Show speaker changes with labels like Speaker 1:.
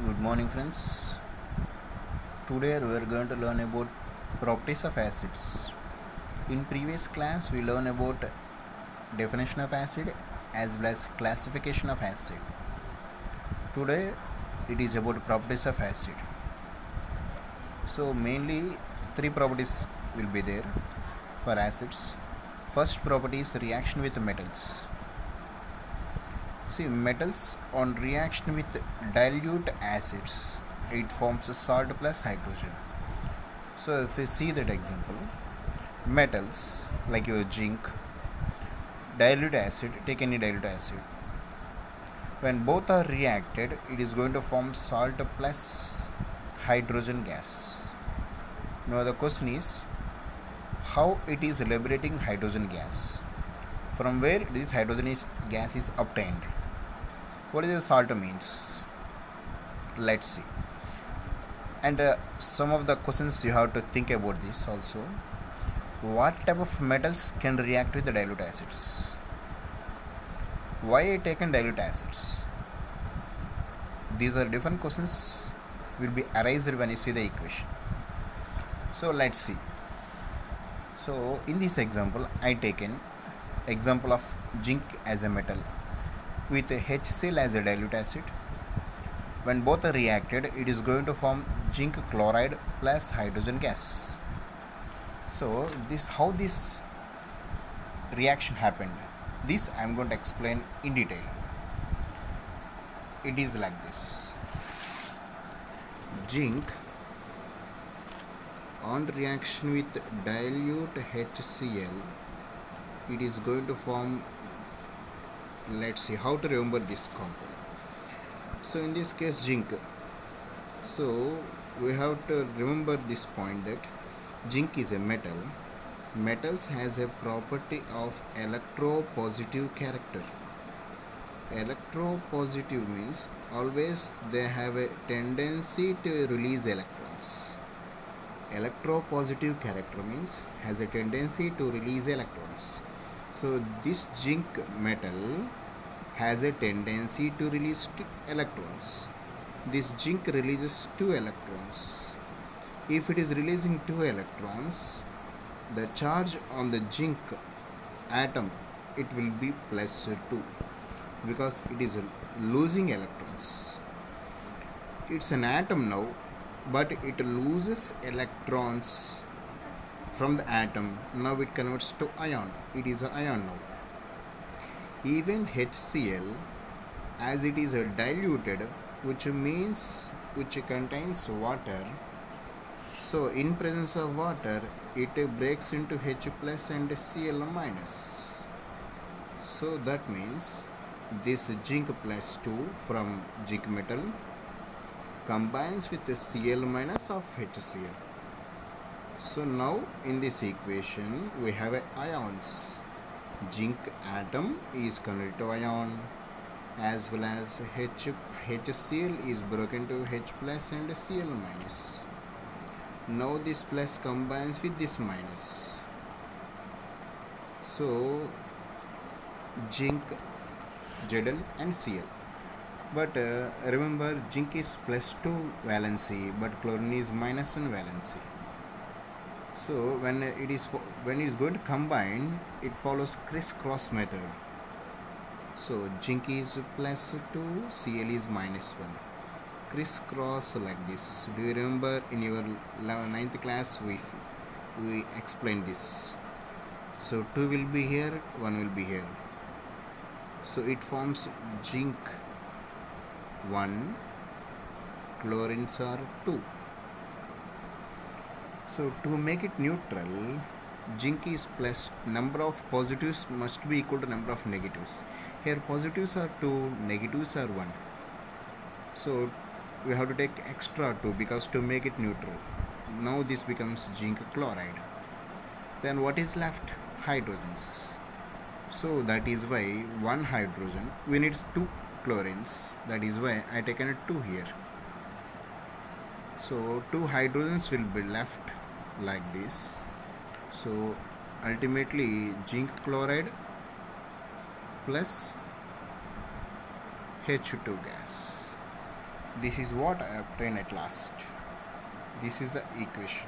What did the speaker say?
Speaker 1: Good morning, friends. Today we are going to learn about properties of acids. In previous class, we learned about definition of acid as well as classification of acid. Today, it is about properties of acid. So mainly three properties will be there for acids. First property is reaction with metals. See, metals on reaction with dilute acids, it forms a salt plus hydrogen. So if you see that example, metals like your zinc, dilute acid, take any dilute acid. When both are reacted, it is going to form salt plus hydrogen gas. Now the question is how it is liberating hydrogen gas. From where this gas is obtained? What is the salt means? Let's see. And some of the questions you have to think about this also. What type of metals can react with the dilute acids? Why I taken dilute acids? These are different questions will be arised when you see the equation. So let's see. So in this example, I taken example of zinc as a metal with HCl as a dilute acid. When both are reacted, it is going to form zinc chloride plus hydrogen gas. So this how this reaction happened. This I am going to explain in detail. It is like this. Zinc on reaction with dilute HCl, it is going to form, let's see how to remember this compound. So in this case zinc, so we have to remember this point that zinc is a metal. Metals has a property of electropositive character. Electropositive means always they have a tendency to release electrons. Electropositive character means has a tendency to release electrons. So this zinc metal has a tendency to release electrons. This zinc releases 2 electrons. If it is releasing 2 electrons, the charge on the zinc atom, it will be plus 2 because it is losing electrons. It's an atom now, but it loses electrons from the atom. Now it converts to ion. It is an ion now. Even HCl, as it is diluted, which contains water, so in presence of water it breaks into H plus and Cl minus. So that means this zinc plus 2 from zinc metal combines with the Cl minus of HCl. So now in this equation we have ions. Zinc atom is converted to ion, as well as HCl is broken to H plus and Cl minus. Now this plus combines with this minus. So zinc, Zn and Cl. But remember, zinc is plus 2 valency, but chlorine is minus 1 valency. So when it is going to combine, it follows crisscross method. So zinc is plus 2, Cl is minus 1. Crisscross like this. Do you remember in your 9th class we explained this? So 2 will be here, 1 will be here. So it forms zinc 1, chlorines are 2. So to make it neutral, zinc is plus, number of positives must be equal to number of negatives. Here positives are 2, negatives are 1. So we have to take extra 2 because to make it neutral. Now this becomes zinc chloride. Then what is left? Hydrogens. So that is why 1 hydrogen, we need 2 chlorines. That is why I taken a 2 here. So 2 hydrogens will be left like this. So ultimately zinc chloride plus H2 gas. This is what I obtain at last. This is the equation.